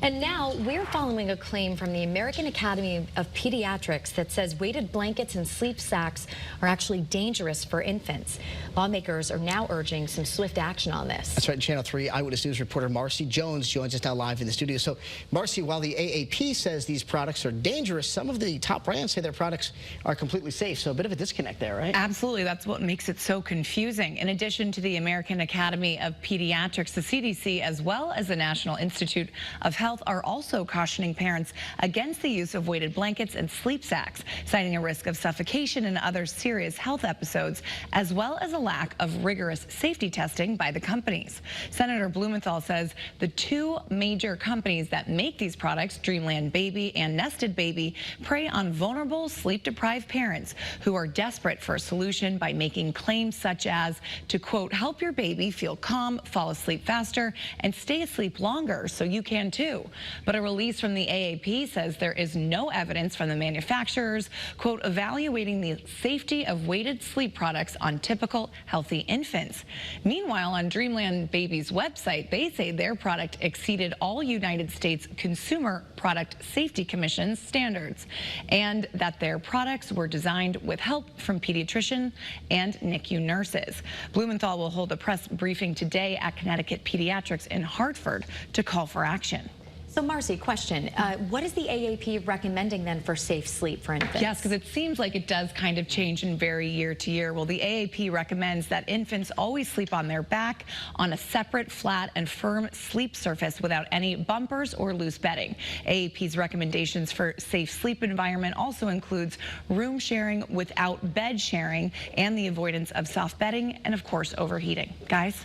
And now we're following a claim from the American Academy of Pediatrics that says weighted blankets and sleep sacks are actually dangerous for infants. Lawmakers are now urging some swift action on this. That's right. Channel 3 Eyewitness News reporter Marcy Jones joins us now live in the studio. So, Marcy, while the AAP says these products are dangerous, some of the top brands say their products are completely safe. So a bit of a disconnect there, right? Absolutely. That's what makes it so confusing. In addition to the American Academy of Pediatrics, the CDC, as well as the National Institute of Health, are also cautioning parents against the use of weighted blankets and sleep sacks, citing a risk of suffocation and other serious health episodes, as well as a lack of rigorous safety testing by the companies. Senator Blumenthal says the two major companies that make these products, Dreamland Baby and Nested Baby, prey on vulnerable, sleep-deprived parents who are desperate for a solution by making claims such as to, quote, help your baby feel calm, fall asleep faster, and stay asleep longer so you can too. But a release from the AAP says there is no evidence from the manufacturers, quote, evaluating the safety of weighted sleep products on typical healthy infants. Meanwhile, on Dreamland Baby's website, they say their product exceeded all United States Consumer Product Safety Commission's standards, and that their products were designed with help from pediatricians and NICU nurses. Blumenthal will hold a press briefing today at Connecticut Pediatrics in Hartford to call for action. So, Marcy, question. What is the AAP recommending then for safe sleep for infants? Yes, because it seems like it does kind of change and vary year to year. Well, the AAP recommends that infants always sleep on their back on a separate, flat, and firm sleep surface without any bumpers or loose bedding. AAP's recommendations for safe sleep environment also includes room sharing without bed sharing and the avoidance of soft bedding and, of course, overheating. Guys?